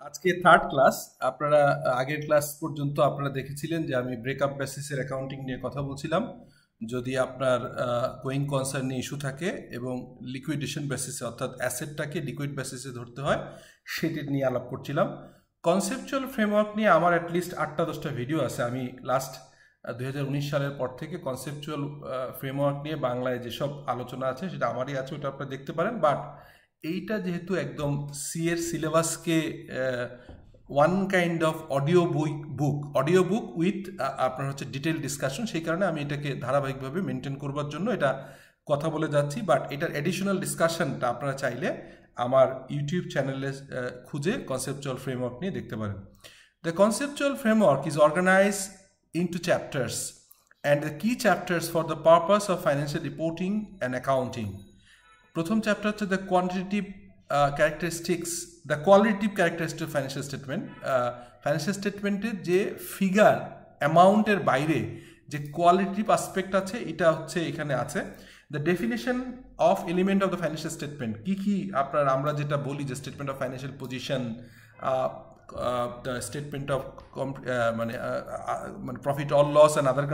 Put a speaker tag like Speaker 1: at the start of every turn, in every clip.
Speaker 1: আজকে third class. আপনারা আগের ক্লাস পর্যন্ত আপনারা দেখেছিলেন যে আমি ব্রেকআপ বেসিসের অ্যাকাউন্টিং নিয়ে কথা বলছিলাম। যদি আপনার গোয়িং কনসার্ন নিয়ে ইস্যু থাকে এবং লিকুইডেশন বেসিসে অর্থাৎ অ্যাসেটটাকে লিকুইড বেসিসে ধরতে হয় সেটি নিয়ে আলাপ করছিলাম। কনসেপচুয়াল ফ্রেমওয়ার্ক নিয়ে আমার অ্যাটলিস্ট 8-10টা ভিডিও আছে। আমি লাস্ট 2019 সালের পর থেকে কনসেপচুয়াল ফ্রেমওয়ার্ক নিয়ে বাংলায় যেসব আলোচনা আছে সেটা আমারই আছে, ওটা আপনারা দেখতে পারেন। বাট এইটা যেহেতু একদম সি এর সিলেবাসকে one kind of audio book with আপনার হচ্ছে ডিটেল ডিসকাশন, সেই কারণে আমি এটাকে ধারাবাহিকভাবে মেনটেন করবার জন্য এটা কথা বলে যাচ্ছি। বাট এটার এডিশনাল ডিসকাশনটা আপনারা চাইলে আমার ইউটিউব চ্যানেলে খুঁজে কনসেপচুয়াল ফ্রেমওয়ার্ক নিয়ে দেখতে পারেন। The conceptual framework is organise into chapters and the key chapters for the purpose of financial reporting and accounting. প্রথম চ্যাপ্টার হচ্ছে the quantitative characteristic financial statement. Financial স্টেটমেন্টের যে ফিগার অ্যামাউন্টের বাইরে যে কোয়ালিটিভ আসপেক্ট আছে এটা হচ্ছে এখানে আছে। The definition of element of the financial statement, কী কী আমরা যেটা বলি যে statement of financial position, the statement of profit or loss and other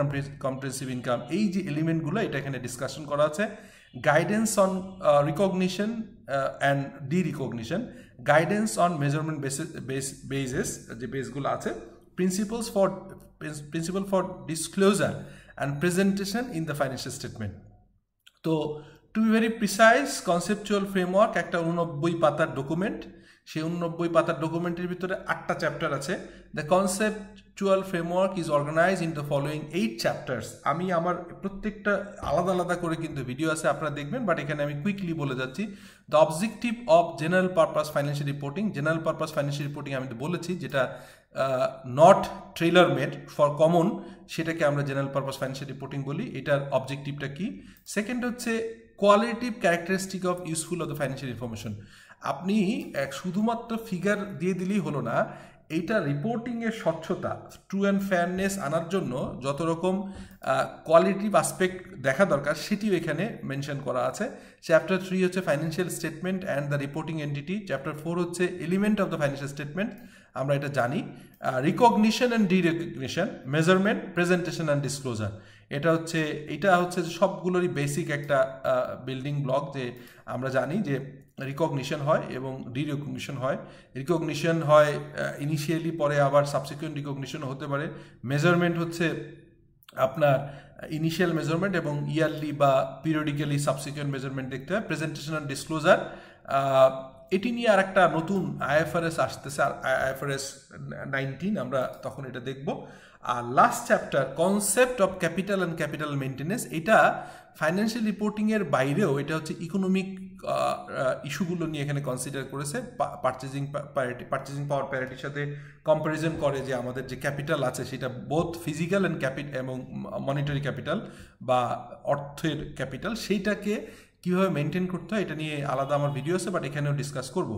Speaker 1: comprehensive income, এই যে এলিমেন্টগুলো এটা এখানে ডিসকাশন করা আছে। Guidance on recognition and derecognition, guidance on measurement bases যে বেসগুলো আছে, principle for disclosure and presentation in the financial statement. তো to be very precise, conceptual framework একটা 89 পাতার ডকুমেন্ট। সেই 89 পাতার ডকুমেন্টের ভিতরে 8টা চ্যাপ্টার আছে। The conceptual framework is organise in the following 8 chapters. আমি আমার প্রত্যেকটা আলাদা আলাদা করে কিন্তু ভিডিও আছে, আপনারা দেখবেন, বাট এখানে আমি কুইকলি বলে যাচ্ছি। The objective of general purpose financial reporting, general purpose financial reporting আমি তো বলেছি যেটা not trailer made for common, সেটাকে আমরা জেনারেল পারপাস ফাইন্যান্সিয়াল রিপোর্টিং বলি। এটার অবজেক্টিভটা কি? সেকেন্ড হচ্ছে qualitative characteristic of useful of the financial information. আপনি শুধুমাত্র ফিগার দিয়ে দিলেই হলো না, এইটা রিপোর্টিংয়ের স্বচ্ছতা, ট্রু অ্যান্ড ফেয়ারনেস আনার জন্য যত রকম কোয়ালিটিভ আসপেক্ট দেখা দরকার সেটিও এখানে মেনশন করা আছে। চ্যাপ্টার 3 হচ্ছে financial statement and the reporting entity. Chapter 4 হচ্ছে element of the financial statement, আমরা এটা জানি। Recognition and D recognition, measurement, presentation and disclosure, এটা হচ্ছে সবগুলোরই বেসিক একটা বিল্ডিং ব্লক। যে আমরা জানি যে রিকগনিশন হয় এবং ডি রিকগনিশন হয়। রিকগনিশন হয় ইনিশিয়ালি, পরে আবার সাবসিকুয়েন্ট রিকগনিশন হতে পারে। মেজারমেন্ট হচ্ছে আপনার ইনিশিয়াল মেজারমেন্ট এবং ইয়ারলি বা পিরিয়ডিক্যালি সাবসিকুয়েন্ট মেজারমেন্ট দেখতে হয়। প্রেজেন্টেশন অ্যান্ড ডিসক্লোজার, এটি নিয়ে আর একটা নতুন আইএফআরএস আসতেছে, আইএফআরএস 19, আমরা তখন এটা দেখব। আর last chapter concept of capital and capital maintenance, এটা ফাইন্যান্সিয়াল রিপোর্টিংয়ের বাইরেও এটা হচ্ছে ইকোনমিক ইস্যুগুলো নিয়ে এখানে কনসিডার করেছে। পারচেজিং পাওয়ার প্যারিটির সাথে কম্প্যারিজন করে যে আমাদের যে ক্যাপিটাল আছে সেটা বোথ ফিজিক্যাল অ্যান্ড এবং মনিটারি ক্যাপিটাল বা অর্থের ক্যাপিটাল, সেইটাকে কীভাবে মেনটেন করতে হয় এটা নিয়ে আলাদা আমার ভিডিও আছে, বাট এখানেও ডিসকাস করব।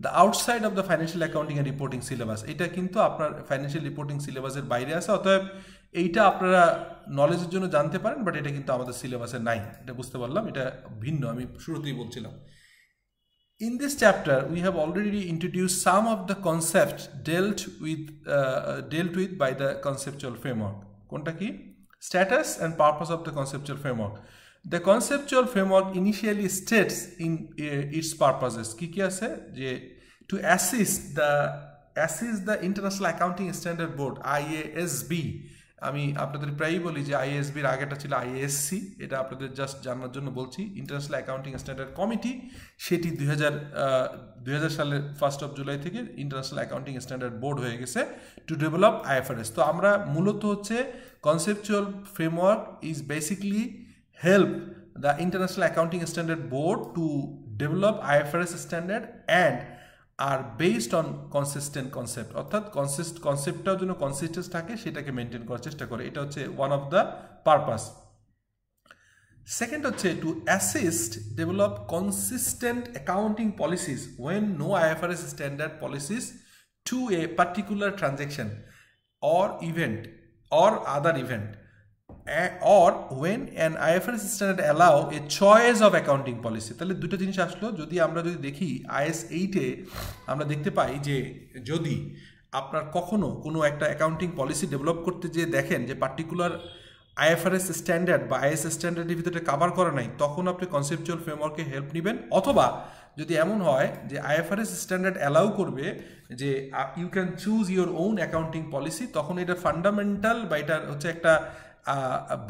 Speaker 1: The outside of the financial accounting and reporting syllabus, এটা কিন্তু আপনার ফাইন্যান্সিয়াল রিপোর্টিং সিলেবাসের বাইরে আছে। অতএব এইটা আপনারা নলেজের জন্য জানতে পারেন, বাট এটা কিন্তু আমাদের সিলেবাসে নাই, এটা বুঝতে পারলাম, এটা ভিন্ন, আমি শুরুতেই বলছিলাম। In this chapter, we have already introduced some of the concepts dealt with by the conceptual framework. কোনটা কি? Status and purpose of the conceptual framework. The conceptual framework initially states in its purposes কি আছে যে to assist the International Accounting Standard Board IASB। আমি আপনাদের প্রায়ই বলি যে আইএসবির আগেটা ছিল আইএসসি, এটা আপনাদের জাস্ট জানার জন্য বলছি। ইন্টারন্যাশনাল অ্যাকাউন্টিং স্ট্যান্ডার্ড কমিটি, সেটি 2000 সালের 1 জুলাই থেকে ইন্টারন্যাশনাল অ্যাকাউন্টিং স্ট্যান্ডার্ড বোর্ড হয়ে গেছে টু ডেভেলপ আইএফআরএস। তো আমরা মূলত হচ্ছে conceptual framework is basically help the International Accounting Standard Board to develop IFRS standard and are based on consistent concept, অর্থাৎ কনসেপ্টটাও যেন কনসিস্টেন্ট থাকে সেটাকে মেনটেন করার চেষ্টা করে, এটা হচ্ছে one of the purpose. Second হচ্ছে to assist develop consistent accounting policies when no IFRS standard policies to a particular transaction or event or other event or when an IFRS standard allow a choice of accounting policy। তাহলে দুটো জিনিস আসলো। যদি আমরা দেখি IAS 8-এ আমরা দেখতে পাই যে যদি আপনার কখনো কোনো একটা অ্যাকাউন্টিং পলিসি ডেভেলপ করতে যে দেখেন যে পার্টিকুলার IFRS স্ট্যান্ডার্ড বা IAS স্ট্যান্ডার্ডের ভিতরে কভার করা নাই, তখন আপনি কনসেপচুয়াল ফ্রেমওয়ার্কে হেল্প নেবেন। অথবা যদি এমন হয় যে IFRS স্ট্যান্ডার্ড অ্যালাউ করবে যে you can choose your own accounting policy, তখন এটা ফান্ডামেন্টাল বা এটা হচ্ছে একটা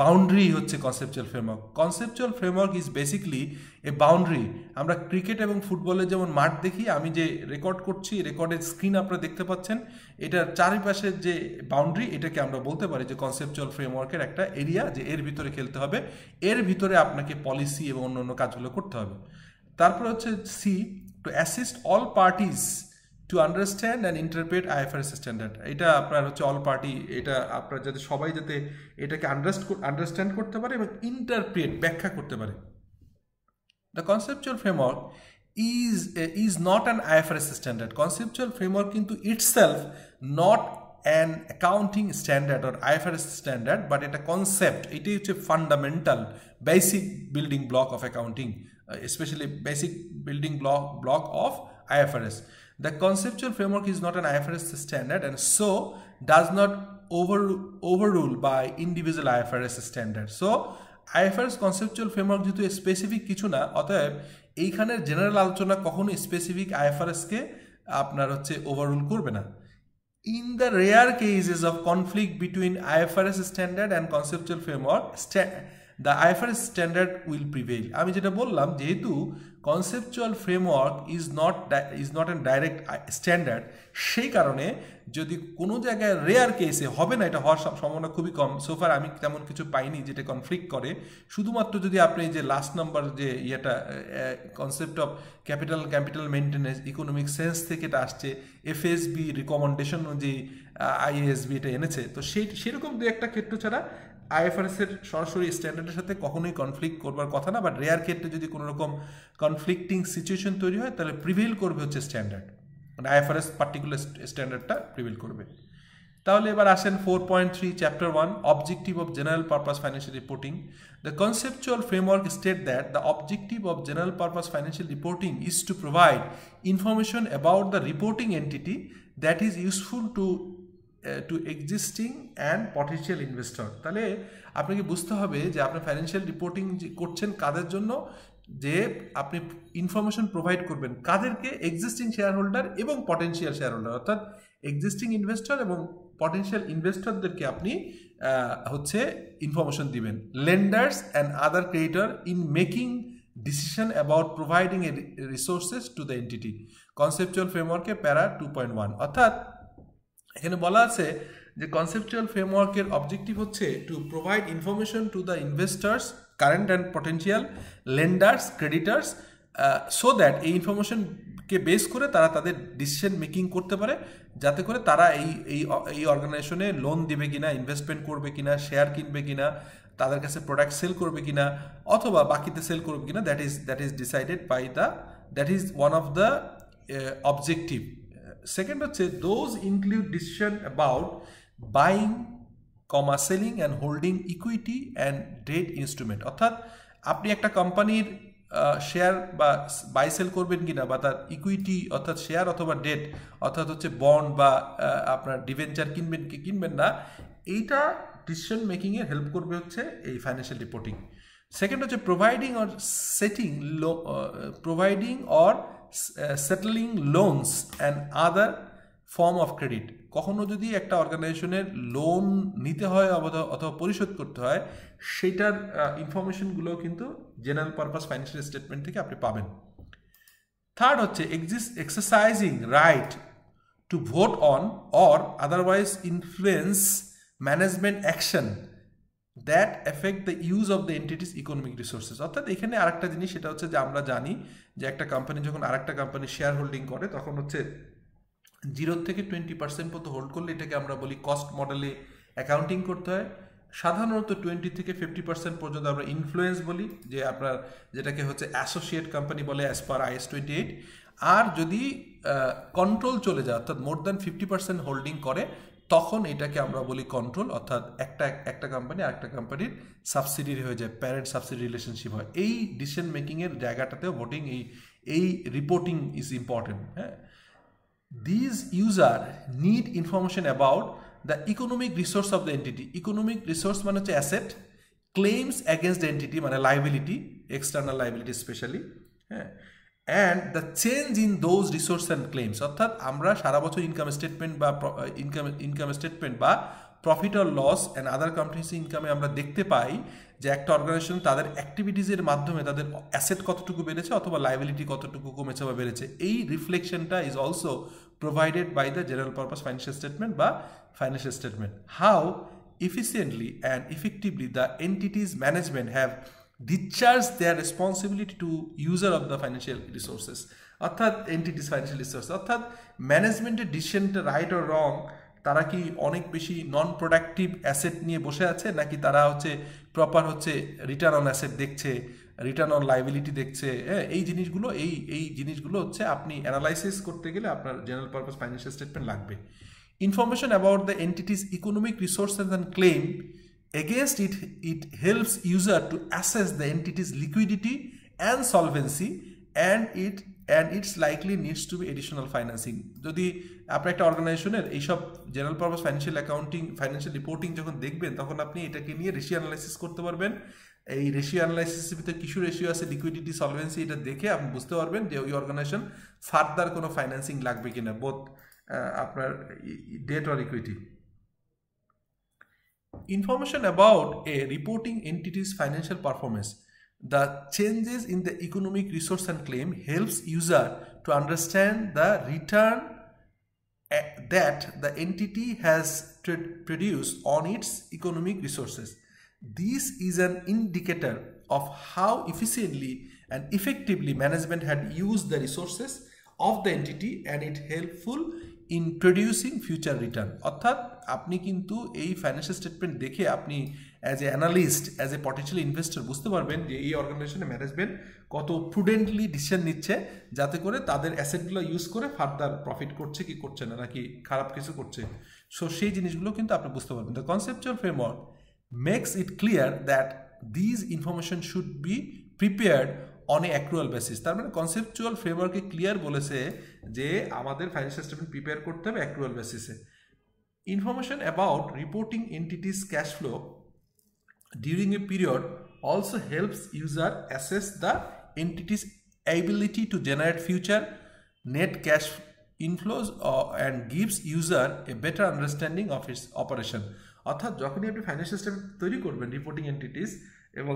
Speaker 1: বাউন্ডারি হচ্ছে conceptual framework. Conceptual framework is basically a boundary. আমরা ক্রিকেট এবং ফুটবলের যেমন মাঠ দেখি, আমি যে রেকর্ড করছি, রেকর্ডের স্ক্রিন আপনারা দেখতে পাচ্ছেন, এটার চারিপাশের যে বাউন্ডারি, এটাকে আমরা বলতে পারি যে কনসেপচুয়াল ফ্রেমওয়ার্কের একটা এরিয়া, যে এর ভিতরে খেলতে হবে, এর ভিতরে আপনাকে পলিসি এবং অন্য অন্য কাজগুলো করতে হবে। তারপর হচ্ছে C, to assist all parties to understand and interpret IFRS standard. এটা আপনার হচ্ছে অল পার্টি, এটা আপনার যাতে সবাই যাতে এটাকে আন্ডারস্ট্যান্ড করতে পারে এবং ইন্টারপ্রেট ব্যাখ্যা করতে পারে। The conceptual framework is not an IFRS standard. Conceptual framework কিন্তু itself not an accounting standard or IFRS standard, but এটা কনসেপ্ট, এটাই হচ্ছে fundamental basic building block of accounting, especially basic building block of IFRS. The conceptual framework is not an IFRS standard and so does not overrule by individual IFRS standard. So IFRS conceptual framework যেহেতু specific কিছু না, অতএব এইখানের general আলোচনা কখনো specific IFRS কে আপনার হচ্ছে overrule করবে না। In the rare cases of conflict between IFRS standard and conceptual framework, the IFRS standard will prevail. আমি যেটা বললাম, যেহেতু conceptual framework is not a direct standard, সেই কারণে যদি কোনো জায়গায় রেয়ার কেসে হবে না, এটা হওয়ার সম্ভাবনা খুবই কম। সোফার আমি তেমন কিছু পাইনি যেটা কনফ্লিক্ট করে। শুধুমাত্র যদি আপনি যে লাস্ট নাম্বার যে ইয়েটা concept of capital maintenance economic sense থেকে এটা আসছে, FSB রিকমেন্ডেশন অনুযায়ী IASB এটা এনেছে, তো সেরকম দু একটা ক্ষেত্র ছাড়া IFRS এর সরাসরি স্ট্যান্ডার্ডের সাথে কখনোই কনফ্লিক্ট করবার কথা না। বাট রেয়ার ক্ষেত্রে যদি কোনো রকম কনফ্লিক্টিং সিচুয়েশন তৈরি হয়, তাহলে প্রিভেল করবে হচ্ছে স্ট্যান্ডার্ড, মানে IFRS পার্টিকুলার স্ট্যান্ডার্ডটা প্রিভেল করবে। তাহলে এবার আসেন 4.3 chapter 1, objective of general purpose financial reporting. The conceptual framework state that the objective of general purpose financial reporting is two provide information about the reporting entity that is useful to existing and potential investor. তাহলে আপনাকে বুঝতে হবে যে আপনি financial reporting করছেন কাদের জন্য, যে আপনি ইনফরমেশন প্রোভাইড করবেন কাদেরকে, এক্সিস্টিং শেয়ার হোল্ডার এবং পটেনশিয়াল শেয়ার হোল্ডার, অর্থাৎ এক্সিস্টিং ইনভেস্টর এবং পটেনশিয়াল ইনভেস্টরদেরকে আপনি হচ্ছে ইনফরমেশন দিবেন। Lenders and other creditor in making decision about providing a resources to the entity. Conceptual ফ্রেমওয়ার্কে প্যারা 2.1, অর্থাৎ এখানে বলা আছে যে কনসেপচুয়াল ফ্রেমওয়ার্কের অবজেক্টিভ হচ্ছে to provide information to the investors, current and potential, lenders, creditors, so that এই ইনফরমেশনকে বেস করে তারা তাদের ডিসিশন মেকিং করতে পারে, যাতে করে তারা এই অর্গানাইজেশনে লোন দিবে কিনা, ইনভেস্টমেন্ট করবে কিনা, শেয়ার কিনবে কিনা, তাদের কাছে প্রোডাক্ট সেল করবে কিনা, অথবা বাকিতে সেল করবে কিনা, that is decided by that is one of the objective. Second হচ্ছে those include decision about buying, selling and holding equity and debt instrument, অর্থাৎ আপনি একটা কোম্পানির শেয়ার বা বাই সেল করবেন কিনা, বা তার ইকুইটি অর্থাৎ শেয়ার অথবা ডেট অর্থাৎ হচ্ছে বন্ড বা আপনার ডিভেঞ্চার কিনবেন না, এইটা ডিসিশন মেকিংয়ে হেল্প করবে হচ্ছে এই ফাইন্যান্সিয়াল রিপোর্টিং। সেকেন্ড হচ্ছে providing or settling loans and other form of credit. কখনো যদি একটা অর্গানাইজেশনের লোন নিতে হয় অথবা পরিশোধ করতে হয়, সেইটার ইনফরমেশনগুলো কিন্তু জেনারেল পারপাস ফাইন্যান্সিয়াল স্টেটমেন্ট থেকে আপনি পাবেন। থার্ড হচ্ছে exercising right to vote on or otherwise influence management action that effect the use of the entities economic resources. অর্থাৎ এখানে আরেকটা জিনিস, সেটা হচ্ছে যে আমরা জানি যে একটা কোম্পানি যখন আরেকটা কোম্পানি শেয়ার হোল্ডিং করে, তখন হচ্ছে 0 থেকে 20% পর্যন্ত হোল্ড করলে এটাকে আমরা বলি কস্ট মডেলে অ্যাকাউন্টিং করতে হয়। সাধারণত 20 থেকে 50% পর্যন্ত আমরা ইনফ্লুয়েন্স বলি, যে আপনার যেটাকে হচ্ছে অ্যাসোসিয়েট কোম্পানি বলে অ্যাজ পার IAS 28। আর যদি কন্ট্রোল চলে যায়, অর্থাৎ মোর দ্যান 50% হোল্ডিং করে, তখন এটাকে আমরা বলি কন্ট্রোল, অর্থাৎ একটা কোম্পানি আরেকটা কোম্পানির সাবসিডিয়ারি হয়ে যায়, প্যারেন্ট সাবসিডি রিলেশনশিপ হয়। এই ডিসিশন মেকিংয়ের জায়গাটাতেও ভোটিং এই রিপোর্টিং ইজ ইম্পর্টেন্ট। হ্যাঁ, these user need information about the economic resource of the entity. Economic resource মানে হচ্ছে asset, claims against the entity মানে liability, external liability especially, হ্যাঁ, and the change in those resource and claims। অর্থাৎ আমরা সারা বছর income statement বা income statement বা profit or loss and other companies ইনকামে আমরা দেখতে পাই যে একটা অর্গানাইজেশন তাদের অ্যাক্টিভিটিসের মাধ্যমে তাদের অ্যাসেট কতটুকু বেড়েছে অথবা লাইবিলিটি কতটুকু কমেছে বা বেড়েছে। এই রিফ্লেকশনটা is also provided by the general purpose financial statement বা financial statement. How efficiently and effectively the entities management have discharged their responsibility to user of the financial resources, অর্থাৎ entities financial resources, অর্থাৎ ম্যানেজমেন্টের ডিসিশনটা right or wrong, তারা কি অনেক বেশি নন productive asset নিয়ে বসে আছে, নাকি তারা হচ্ছে প্রপার হচ্ছে রিটার্ন অন অ্যাসেট দেখছে, রিটার্ন অন লাইবিলিটি দেখছে। হ্যাঁ, এই জিনিসগুলো হচ্ছে আপনি অ্যানালাইসিস করতে গেলে আপনার জেনারেল পারপাস ফাইন্যান্সিয়াল স্টেটমেন্ট লাগবে। Information about the entities economic resources and claim against it helps user to assess the entity's liquidity and solvency and its likely needs to be additional financing. যদি আপনি একটা অর্গানাইজেশনের এইসব general purpose financial accounting financial reporting যখন দেখবেন তখন আপনি এটাকে নিয়ে রেশিও অ্যানালাইসিস করতে পারবেন। এই রেশিও অ্যানালাইসিসের ভিতরে কিছু রেশিও আছে, লিকুইডিটি, সলভেন্সি, এটা দেখে আপনি বুঝতে পারবেন যে ওই অর্গানাইজেশন ফার্দার কোনো ফাইন্যান্সিং লাগবে কিনা, বোথ আপনার debt or equity. Information about a reporting entity's financial performance. The changes in the economic resource and claim helps user to understand the return that the entity has produced on its economic resources. This is an indicator of how efficiently and effectively management had used the resources of the entity and it helpful in producing future return. অর্থাৎ আপনি কিন্তু এই financial statement দেখে আপনি as a analyst, as a potential investor বুঝতে পারবেন যে এই অর্গানাইজেশনের ম্যানেজমেন্ট কত প্রুডেন্টলি ডিসিশন নিচ্ছে, যাতে করে তাদের অ্যাসেটগুলো ইউজ করে ফার্দার প্রফিট করছে কি করছে না, নাকি খারাপ কিছু করছে। সো সেই জিনিসগুলো কিন্তু আপনি বুঝতে পারবেন। The conceptual framework makes it clear that these information should be prepared on a accrual basis. তার মানে কনসেপচুয়াল ফ্রেমওয়ার্কে ক্লিয়ার বলেছে যে আমাদের ফাইন্যান্সিয়াল স্টেটমেন্ট প্রিপেয়ার করতে হবে অ্যাক্রুয়াল বেসিসে। Information about reporting entities cash flow during a period also helps user assess the entity's ability to generate future net cash inflows and gives user a better understanding of its operation. অর্থাৎ যখনই আপনি financial statement তৈরি করবেন reporting entities এবং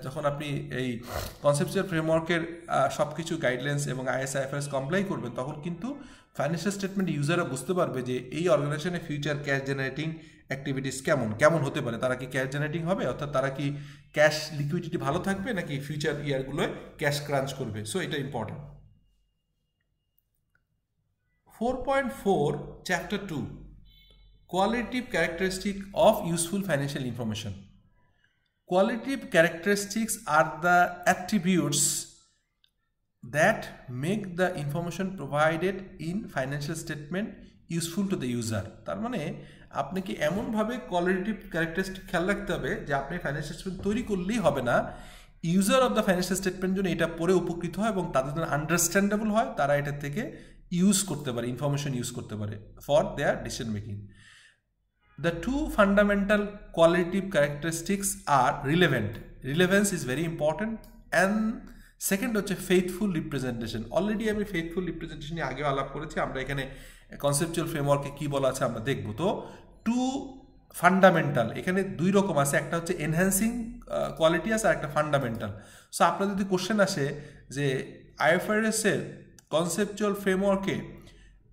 Speaker 1: যখন আপনি এই conceptual ফ্রেমওয়ার্কের সব কিছু গাইডলাইন্স এবং IS/IFRS কমপ্লাই করবেন, তখন কিন্তু ফাইন্যান্সিয়াল স্টেটমেন্ট ইউজাররা বুঝতে পারবে যে এই অর্গানাইজেশনের ফিউচার ক্যাশ জেনারেটিং অ্যাক্টিভিটিস কেমন হতে পারে। তারা কি ক্যাশ জেনারেটিং হবে, অর্থাৎ তারা কি ক্যাশ লিকুইডিটি ভালো থাকবে, নাকি ফিউচার ইয়ারগুলোয় ক্যাশ ক্রাঞ্চ করবে। সো এটা important. 4.4 chapter 2 Qualitative characteristics of useful financial information. Qualitative characteristics are the attributes that make the information provided in financial statement useful to the user. তার মানে আপনাকে এমনভাবে কোয়ালিটেটিভ ক্যারেক্টারিস্টিক খেয়াল রাখতে হবে যে আপনি ফাইন্যান্সিয়াল স্টেটমেন্ট তৈরি করলেই হবে না, user of the financial statement যেন এটা পড়ে উপকৃত হয় এবং তাদের জন্য আন্ডারস্ট্যান্ডেবল হয়, তারা এটা থেকে ইউজ করতে পারে, ইনফরমেশন ইউজ করতে পারে for their decision making. The two fundamental qualitative characteristics are relevant. Relevance is very important, and second হচ্ছে faithful representation. অলরেডি আমি faithful representation নিয়ে আগেও আলাপ করেছি, আমরা এখানে কনসেপচুয়াল ফ্রেমওয়ার্কে কি বলা আছে আমরা দেখব। তো টু ফান্ডামেন্টাল এখানে দুই রকম আছে, একটা হচ্ছে এনহ্যান্সিং কোয়ালিটি আছে আর একটা ফান্ডামেন্টাল। সো আপনার যদি কোশ্চেন আসে যে IFRS এর কনসেপচুয়াল ফ্রেমওয়ার্কে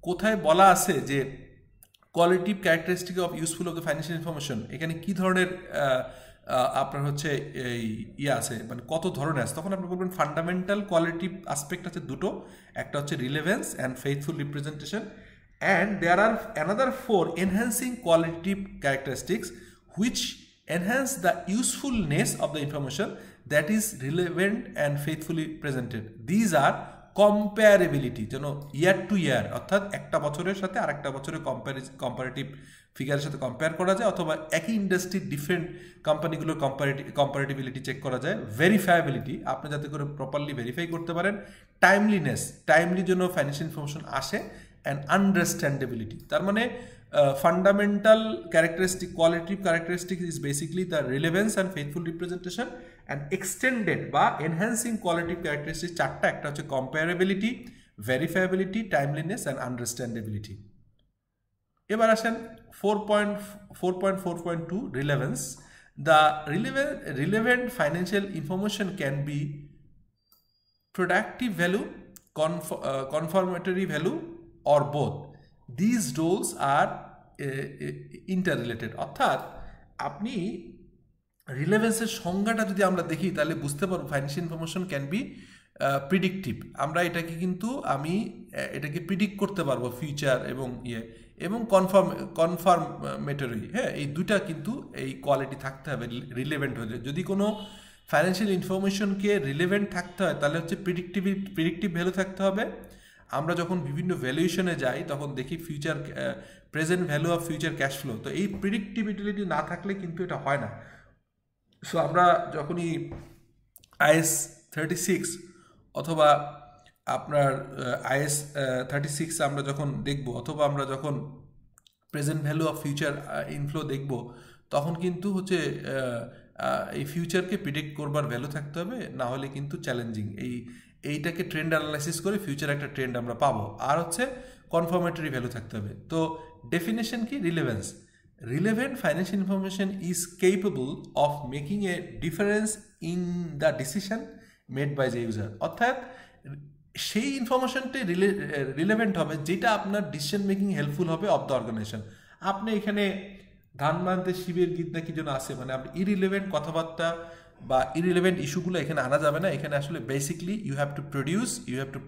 Speaker 1: কোথায় বলা আছে যে qualitative characteristic of useful of the financial information, এখানে কী ধরনের আপনার হচ্ছে এই আছে, মানে কত ধরনের আছে, তখন আপনি বলবেন ফান্ডামেন্টাল কোয়ালিটিভ আসপেক্ট আছে দুটো, একটা হচ্ছে relevance and faithful representation, and there are another 4 enhancing qualitative characteristics which enhance the usefulness of the information that is relevant and faithfully presented. These are comparability, যেন ইয়ার টু ইয়ার অর্থাৎ একটা বছরের সাথে আরেকটা বছরের কম্পারেটিভ ফিগারের সাথে কম্পেয়ার করা যায়, অথবা একই ইন্ডাস্ট্রির ডিফারেন্ট কোম্পানিগুলোর কম্পারেটিবিলিটি চেক করা যায়। ভেরিফায়াবিলিটি, আপনি যাতে করে প্রপারলি ভেরিফাই করতে পারেন। টাইমলিনেস, টাইমলির জন্য ফাইন্যান্সিয়াল ইনফরমেশন আসে। অ্যান্ড আন্ডারস্ট্যান্ডেবিলিটি, তার মানে fundamental characteristic, qualitative characteristic is basically the relevance and faithful representation, and extended বা enhancing qualitative characteristics চারটা, একটা হচ্ছে comparability, verifiability, timeliness and understandability। এবার আসেন 4.4.2 relevance। The relevant financial information can be productive value, confirmatory value or both. These roles are interrelated। অর্থাৎ আপনি রিলেভেন্সের সংজ্ঞাটা যদি আমরা দেখি তাহলে বুঝতে পারবো ফাইন্যান্সিয়াল ইনফরমেশন ক্যান বি প্রিডিক্টিভ। আমরা এটাকে কিন্তু এটাকে প্রিডিক্ট করতে পারবো ফিউচার এবং কনফার্মেটরি, হ্যাঁ, এই দুটা কিন্তু এই কোয়ালিটি থাকতে হবে রিলেভেন্ট হলে। যদি কোনো ফাইন্যান্সিয়াল ইনফরমেশনকে রিলেভেন্ট থাকতে হয় তাহলে হচ্ছে প্রিডিক্টিভ ভ্যালু থাকতে হবে। আমরা যখন বিভিন্ন ভ্যালুয়েশনে যাই তখন দেখি future present value of future cash flow, তো এই প্রিডিক্টিবিলিটি না থাকলে কিন্তু এটা হয় না। সো আমরা যখনই IAS 36 অথবা আপনার IAS 36 আমরা যখন দেখব, অথবা আমরা যখন present value of future inflow দেখব, তখন কিন্তু হচ্ছে এই ফিউচারকে প্রিডিক্ট করবার ভ্যালু থাকতে হবে, না হলে কিন্তু চ্যালেঞ্জিং। এইটাকে ট্রেন্ড অ্যানালাইসিস করে ফিউচার একটা ট্রেন্ড আমরা পাবো। আর হচ্ছে কনফার্মেটরি ভ্যালু থাকতে হবে। তো ডেফিনেশন কি? Relevance, relevant financial information is capable of making a difference in the decision made by the user. অর্থাৎ সেই ইনফরমেশনটাই রিলেভেন্ট হবে যেটা আপনার ডিসিশন মেকিং হেল্পফুল হবে অফ দ্য অর্গানাইজেশন। আপনি এখানে ধান বানতে শিবের গীত না কি জন্য আসে, মানে আপনি ইরিলেভেন্ট কথাবার্তা বা ইরিলেভেন্ট ইস্যুগুলো এখানে আনা যাবে না। এখানে আসলে basically you have to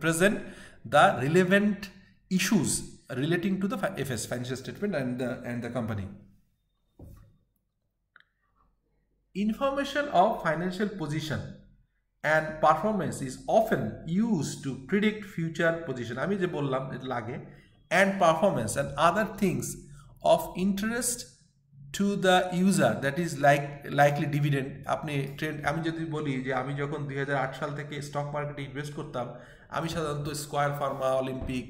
Speaker 1: present the relevant issues relating to the FS, financial statement, and the company. Information of financial position and performance is often used to predict future position, আমি যে বললাম এটা লাগে, and performance and other things of interest to the user, that is likely dividend। আপনি trend, আমি যদি বলি যে আমি যখন 2008 সাল থেকে স্টক মার্কেটে ইনভেস্ট করতাম, আমি সাধারণত স্কয়ার ফার্মা, অলিম্পিক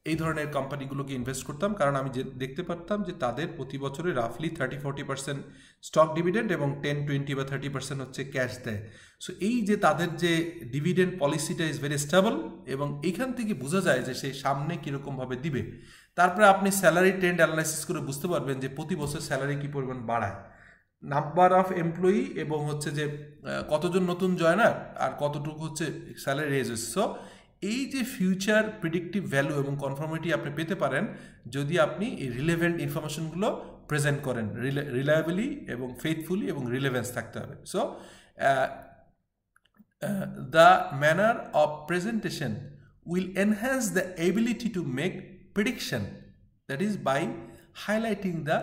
Speaker 1: এই ধরনের কোম্পানিগুলোকে ইনভেস্ট করতাম, কারণ আমি দেখতে পারতাম যে তাদের প্রতি বছরে রাফলি 30-40% স্টক ডিভিডেন্ড এবং 10-20 বা 30% হচ্ছে ক্যাশ দেয়। সো এই যে তাদের যে ডিভিডেন্ড পলিসিটা ইজ ভেরি স্টেবল, এবং এইখান থেকে বোঝা যায় যে সেই সামনে কীরকমভাবে দিবে। তারপরে আপনি স্যালারি ট্রেন্ড অ্যানালাইসিস করে বুঝতে পারবেন যে প্রতি বছর স্যালারি কী পরিমাণ বাড়ায়, নাম্বার অফ এমপ্লয়ি এবং হচ্ছে যে কতজন নতুন জয়নার আর কতটুকু হচ্ছে স্যালারি রেজ হচ্ছে। সো এই যে ফিউচার প্রিডিক্টিভ ভ্যালু এবং কনফার্মিটি আপনি পেতে পারেন যদি আপনি এই রিলেভেন্ট ইনফরমেশনগুলো প্রেজেন্ট করেন, রিলায়েবলি এবং ফেথফুলি, এবং রিলেভেন্স থাকতে হবে। So the manner of presentation will enhance the ability to make prediction, that is by highlighting the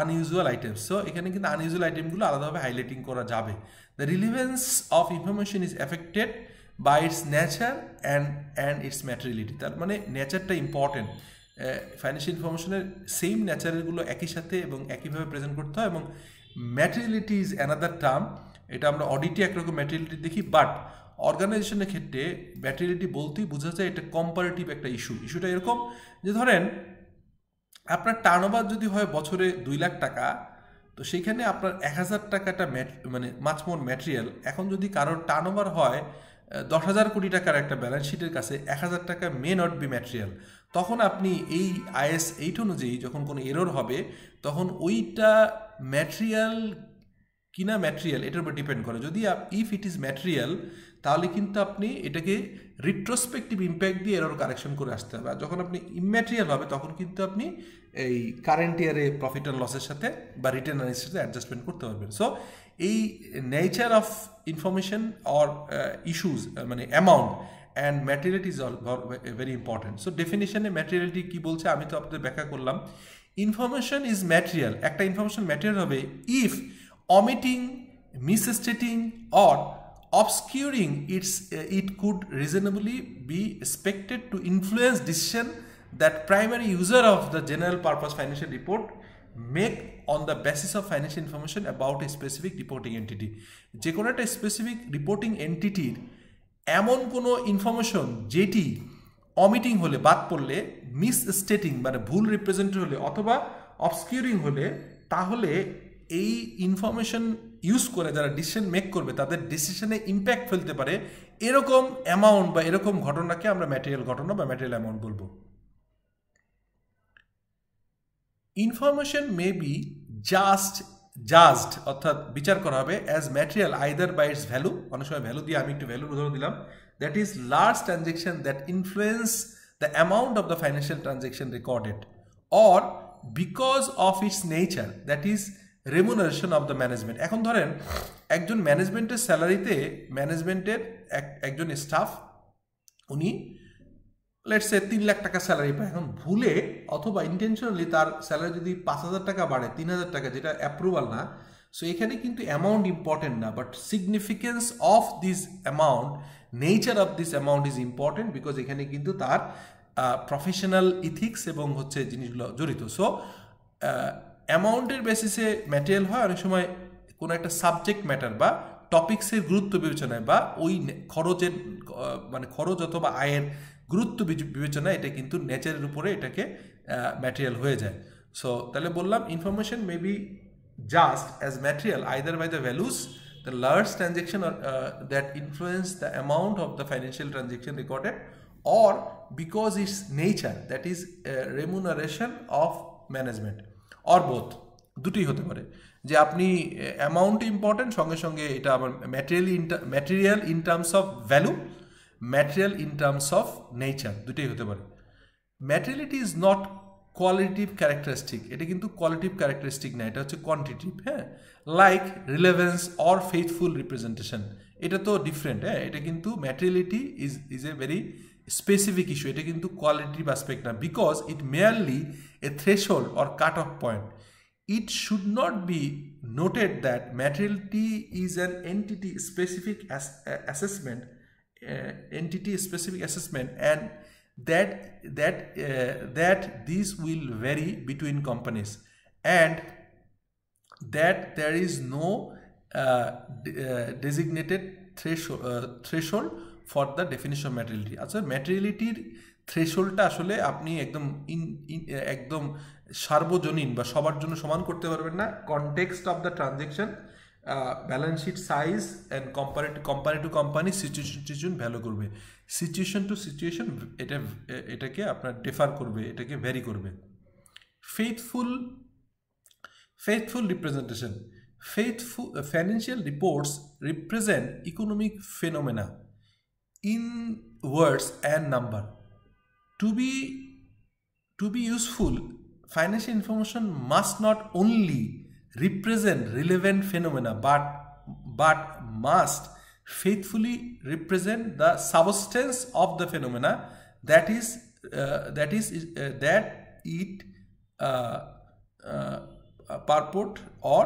Speaker 1: unusual items. So এখানে কিন্তু আনইউজুয়াল আইটেমগুলো আলাদাভাবে হাইলাইটিং করা যাবে। The relevance of information is affected by its nature and its materiality। তার মানে নেচারটা important. Financial ইনফরমেশনের same নেচারগুলো একই সাথে এবং একইভাবে প্রেজেন্ট করতে হয়। এবং ম্যাটেরিয়ালিটি ইজ অ্যানাদার টার্ম, এটা আমরা অডিটে একরকম ম্যাটেরিয়ালিটি দেখি, বাট অর্গানাইজেশনের ক্ষেত্রে ম্যাটেরিয়ালিটি বলতেই বোঝা যায় এটা কম্পারেটিভ একটা ইস্যুটা এরকম যে ধরেন আপনার টার্নওভার যদি হয় বছরে 2 লাখ টাকা, তো সেইখানে আপনার 1000 টাকাটা মানে মাছ মোর ম্যাটেরিয়াল। এখন যদি কারোর টার্নওভার হয় 10,000 কোটি টাকার একটা ব্যালেন্স শিটের কাছে 1000 টাকা মে নট বি ম্যাটেরিয়াল, তখন আপনি এই IAS 8 অনুযায়ী যখন কোনো এরর হবে তখন ওইটা ম্যাটেরিয়াল কিনা ম্যাটেরিয়াল এটার উপর ডিপেন্ড করে। যদি ইফ ইট ইজ ম্যাটেরিয়াল তাহলে কিন্তু আপনি এটাকে রিট্রোস্পেক্টিভ ইম্প্যাক্ট দিয়ে এরর কারেকশন করে আসতে হবে। আর যখন আপনি ইম্যাটেরিয়াল হবে তখন কিন্তু আপনি এই কারেন্ট ইয়ারে প্রফিট অ্যান্ড লসের সাথে বা রিটার্ন এর সাথে অ্যাডজাস্টমেন্ট করতে পারবেন। সো এই nature of information or issues মানে amount and materiality is very important. So ডেফিনিশনে ম্যাটেরিয়ালিটি কী বলছে আমি তো আপনাদের ব্যাখ্যা করলাম। ইনফরমেশন ইজ ম্যাটেরিয়াল, একটা ইনফরমেশন ম্যাটেরিয়াল হবে if omitting, misstating or obscuring it could reasonably be expected to influence decision that primary user of the general purpose financial report make on the basis of financial information about a specific reporting entity. যে কোনো একটা specific reporting এন্টিটির এমন কোনো information যেটি omitting হলে, বাদ পড়লে, মিসস্টেটিং মানে ভুল রিপ্রেজেন্ট হলে অথবা অবস্কিউরিং হলে, তাহলে এই ইনফরমেশন ইউজ করে যারা ডিসিশন মেক করবে তাদের ডিসিশনে ইম্প্যাক্ট ফেলতে পারে এরকম অ্যামাউন্ট বা এরকম ঘটনাকে আমরা ম্যাটেরিয়াল ঘটনা বা ম্যাটেরিয়াল অ্যামাউন্ট বলবো। ইনফরমেশন মে বি জাজড অর্থাৎ বিচার করা হবে as material either by its value, অনেক সময় ভ্যালু দিয়ে, আমি একটু ভ্যালুর উদাহরণ দিলাম, that is large transaction that influence the amount of the financial transaction recorded, or because of its nature that is remuneration of the management. এখন ধরেন একজন ম্যানেজমেন্টের স্যালারিতে ম্যানেজমেন্টের একজন স্টাফ উনি লেটস সে 3 লাখ টাকা স্যালারি পায়। এখন ভুলে অথবা ইন্টেনশনালি তার স্যালারি যদি 5,000 টাকা বাড়ে 3,000 টাকা, যেটা অ্যাপ্রুভাল না, সো এখানে কিন্তু অ্যামাউন্ট ইম্পর্টেন্ট না, but significance of this amount, nature of this amount is important, because এখানে কিন্তু তার প্রফেশনাল ইথিক্স এবং হচ্ছে জিনিসগুলো জড়িত। সো অ্যামাউন্টের বেসিসে ম্যাটেরিয়াল হয় অনেক সময় কোনো একটা সাবজেক্ট ম্যাটার বা টপিক্সের গুরুত্ব বিবেচনায় বা ওই খরচের মানে খরচ অথবা আয়ের গুরুত্ব বিবেচনায় এটা কিন্তু নেচারের উপরে এটাকে ম্যাটেরিয়াল হয়ে যায়। সো তাহলে বললাম information may be just as material either by the values, the large transaction that influence the amount of the financial transaction recorded, or because its nature that is remuneration of management, or both, দুটি হতে পারে। যে আপনি amount important, সঙ্গে সঙ্গে এটা আবার material in terms of value, material in terms of nature, দুটোই হতে পারে। ম্যাটেরিয়ালিটি ইজ নট কোয়ালিটিভ ক্যারেক্টারিস্টিক, এটা কিন্তু কোয়ালিটিভ ক্যারেক্টারিস্টিক না, এটা হচ্ছে কোয়ান্টিটিভ। হ্যাঁ, like relevance or faithful representation, এটা তো ডিফারেন্ট। হ্যাঁ, এটা কিন্তু ম্যাটেরিয়ালিটি is a very specific issue, এটা কিন্তু কোয়ালিটিভ অ্যাসপেক্ট না, because it merely A threshold or cut off point. It should not be noted that materiality is an entity-specific assessment, and that these will vary between companies, and that there is no designated threshold for the definition of materiality. আচ্ছা, ম্যাটেরিয়ালিটির থ্রেশহোল্ডটা আসলে আপনি একদম সার্বজনীন বা সবার জন্য সমান করতে পারবেন না। Context of the transaction, balance sheet size and company to company, situation value করবে, সিচুয়েশন টু সিচুয়েশন এটাকে আপনার ডিফার করবে, এটাকে ভ্যারি করবে। Faithful representation, financial reports represent economic phenomena in words and number. To be useful, financial information must not only represent relevant phenomena but must faithfully represent the substance of the phenomena that it purport or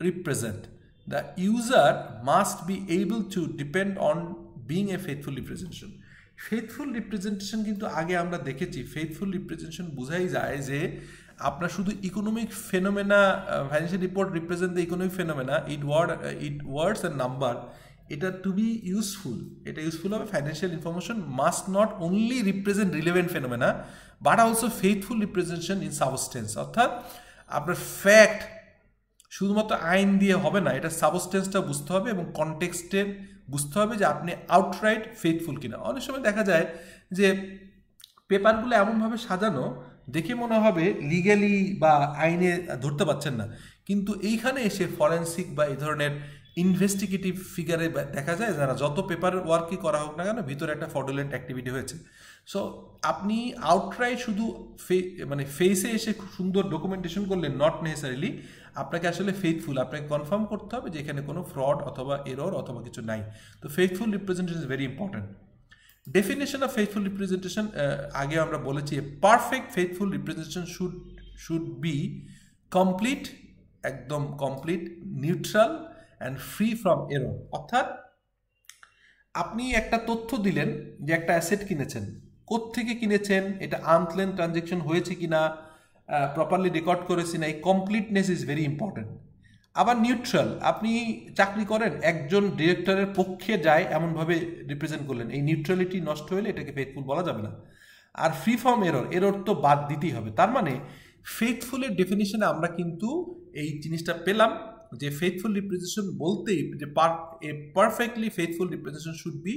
Speaker 1: represent. The user must be able to depend on being a faithful representation. Faithful representation কিন্তু আগে আমরা দেখেছি, faithful representation বোঝাই যায় যে আপনার শুধু economic phenomena, financial report represent the economic phenomena, it words and number, এটা টু বি ইউজফুল, এটা ইউজফুল হবে। Financial information must not only represent relevant phenomena but also faithful representation in substance, অর্থাৎ আপনার ফ্যাক্ট শুধুমাত্র আইন দিয়ে হবে না, এটা সাবস্টেন্সটা বুঝতে হবে এবং কনটেক্সটে বুঝতে হবে যে আপনি আউটরাইট ফেথফুল কিনা। অনেক সময় দেখা যায় যে পেপারগুলো এমনভাবে সাজানো দেখে মনে হবে লিগ্যালি বা আইনে ধরতে পারছেন না, কিন্তু এইখানে এসে ফরেন্সিক বা এই ধরনের ইনভেস্টিগেটিভ ফিগারে দেখা যায় যারা যত পেপার ওয়ার্কই করা হোক না কেন ভিতরে একটা ফ্রডুলেন্ট অ্যাক্টিভিটি হয়েছে। সো আপনি আউটরাইট শুধু মানে ফেসে এসে খুব সুন্দর ডকুমেন্টেশন করলে নট নেসেসারিলি, আপনাকে আসলে ফেথফুল, আপনাকে কনফার্ম করতে হবে যে এখানে কোনো ফ্রড অথবা এরর অথবা কিছু নাই। তো faithful representation is very important. Definition of faithful representation আগে আমরা বলেছি, perfect faithful representation should be complete, একদম complete neutral and free from error. অর্থাৎ আপনি একটা তথ্য দিলেন যে একটা অ্যাসেট কিনেছেন, কোত্থেকে কিনেছেন, এটা আনক্লেম ট্রানজ্যাকশন হয়েছে কিনা, প্রপারলি রেকর্ড করেছি না, এই কমপ্লিটনেস ইজ ভেরি ইম্পর্টেন্ট। আবার নিউট্রাল, আপনি চাকরি করেন, একজন ডিরেক্টরের পক্ষে যায় এমনভাবে রিপ্রেজেন্ট করলেন, এই নিউট্রালিটি নষ্ট হলে এটাকে ফেথফুল বলা যাবে না। আর ফ্রি ফ্রম এরর, এরর তো বাদ দিতেই হবে। তার মানে ফেথফুলের ডেফিনিশনে আমরা কিন্তু এই জিনিসটা পেলাম যে ফেথফুল রিপ্রেজেন্টেশন বলতেই যে perfectly faithful representation should B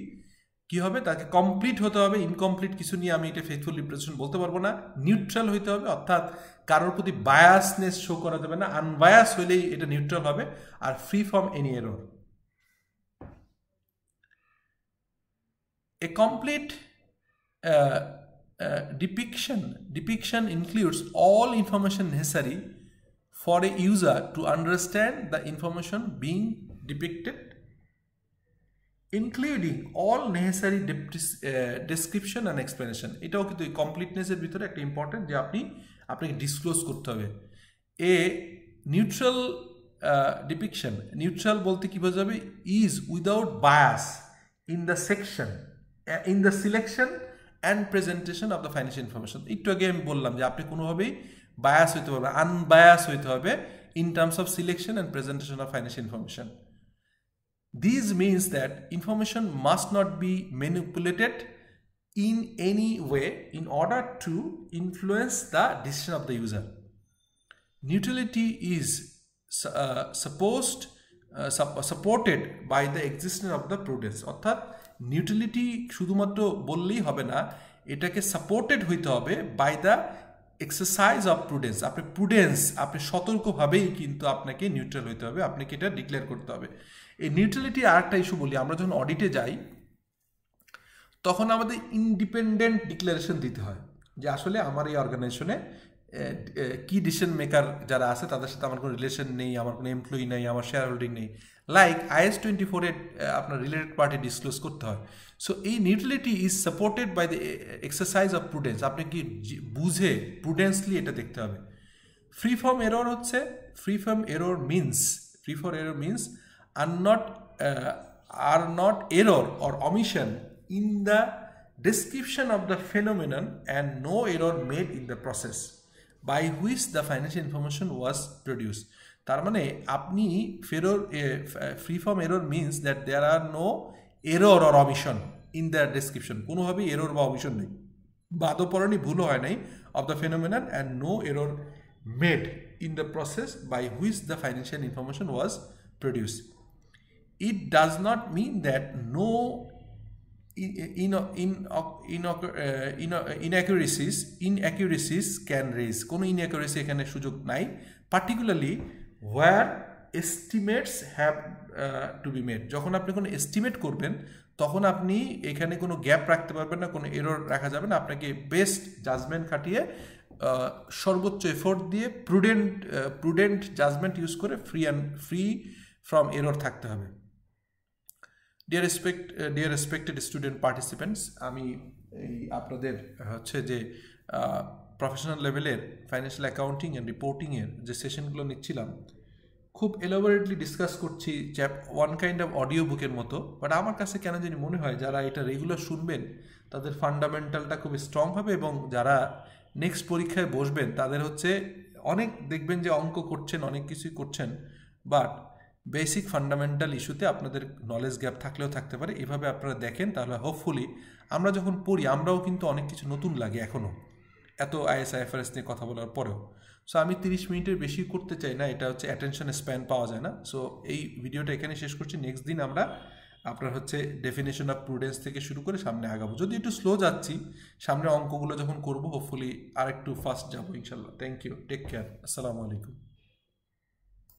Speaker 1: কি হবে, তাকে কমপ্লিট হতে হবে। ইনকমপ্লিট কিছু নিয়ে আমি এটা ফেথফুল রিপ্রেজেন্টেশন বলতে পারবো না। নিউট্রাল হইতে হবে, অর্থাৎ কারোর প্রতি বায়াসনেস শো করা যাবে না, আনবায়াস হলেই এটা নিউট্রাল হবে। আর free from any error. A complete depiction includes all information necessary for a user to understand the information being depicted, including all necessary description and explanation. এটাও কিন্তু এই কমপ্লিটনেসের ভিতরে একটা ইম্পর্টেন্ট, যে আপনাকে ডিসক্লোজ করতে হবে। এ নিউট্রাল ডিপিকশন, নিউট্রাল বলতে কি বোঝাবে, is without bias in the selection and presentation of the financial information. একটু আগে আমি বললাম যে আপনি কোনোভাবেই বায়াস হইতে পারবে, আনবায়াস হইতে হবে in terms of selection and presentation of financial information. This means that information must not be manipulated in any way in order to influence the decision of the user. Neutrality is supported by the existence of the prudence. অর্থাৎ neutrality শুধুমাত্র বললেই হবে না, এটাকে supported হইতে হবে by the exercise of prudence. আপনি সতর্কভাবেই কিন্তু আপনাকে নিউট্রাল হইতে হবে, আপনাকে এটা ডিক্লেয়ার করতে হবে। এই নিউট্রালিটি আরেকটা ইস্যু বলি, আমরা যখন অডিটে যাই তখন আমাদের ইন্ডিপেন্ডেন্ট ডিক্লারেশন দিতে হয় যে আসলে আমার এই অর্গানাইজেশনে কি ডিসিশন মেকার যারা আছে তাদের সাথে আমার কোনো রিলেশন নেই, আমার কোনো এমপ্লয়ি নেই, আমার শেয়ার হোল্ডিং নেই। লাইক IS-24 আপনার রিলেটেড পার্টি ডিসক্লোজ করতে হয়। সো এই neutrality is supported by the exercise of prudence. আপনি কি বুঝে প্রুডেন্সলি এটা দেখতে হবে। ফ্রি ফ্রম এরর হচ্ছে, free from error means are not error or omission in the description of the phenomenon and no error made in the process by which the financial information was produced. তার মানে আপনি free from error means that there are no error or omission in the description. কোনোভাবেই error বা omission নেই, বাদপরণী ভুলও হয় নাই of the phenomenon, and no error made in the process by which the financial information was produced. It does not mean that no inaccuracies can raise. কোনো inaccuracy এখানে সুযোগ নাই, particularly where estimates have to be made. যখন আপনি কোনো estimate করবেন তখন আপনি এখানে কোনো গ্যাপ রাখতে পারবেন না, কোনো এরর রাখা যাবে না। আপনাকে বেস্ট জাজমেন্ট খাটিয়ে সর্বোচ্চ এফোর্ট দিয়ে prudent জাজমেন্ট ইউজ করে ফ্রি ফ্রম এরর থাকতে হবে। ডিয়ার রেসপেক্টেড স্টুডেন্ট পার্টিসিপেন্টস, আমি এই আপনাদের হচ্ছে যে প্রফেশনাল লেভেলের ফাইন্যান্সিয়াল অ্যাকাউন্টিং অ্যান্ড রিপোর্টিংয়ের যে সেশনগুলো নিচ্ছিলাম, খুব এলাবোরেটলি ডিসকাস করছি ওয়ান কাইন্ড অফ অডিও বুকের মতো। বাট আমার কাছে কেন জানি মনে হয় যারা এটা রেগুলার শুনবেন তাদের ফান্ডামেন্টালটা খুব স্ট্রং হবে, এবং যারা নেক্সট পরীক্ষায় বসবেন তাদের হচ্ছে অনেক দেখবেন যে অঙ্ক করছেন, অনেক কিছুই করছেন, বাট বেসিক ফান্ডামেন্টাল ইস্যুতে আপনাদের নলেজ গ্যাপ থাকলেও থাকতে পারে। এভাবে আপনারা দেখেন, তাহলে হোপফুলি আমরা যখন পড়ি আমরাও কিন্তু অনেক কিছু নতুন লাগে এখনও, এত IS/IFRS নিয়ে কথা বলার পরেও। সো আমি 30 মিনিটের বেশি করতে চাই না, এটা হচ্ছে অ্যাটেনশন স্প্যান পাওয়া যায় না। সো এই ভিডিওটা এখানে শেষ করছি। নেক্সট দিন আমরা আপনার হচ্ছে ডেফিনেশন অফ প্রুডেন্স থেকে শুরু করে সামনে আগাবো। যদি একটু স্লো যাচ্ছি, সামনে অঙ্কগুলো যখন করবো হোপফুলি আর একটু ফাস্ট যাবো ইনশাল্লাহ। থ্যাংক ইউ, টেক কেয়ার, আসসালামু আলাইকুম।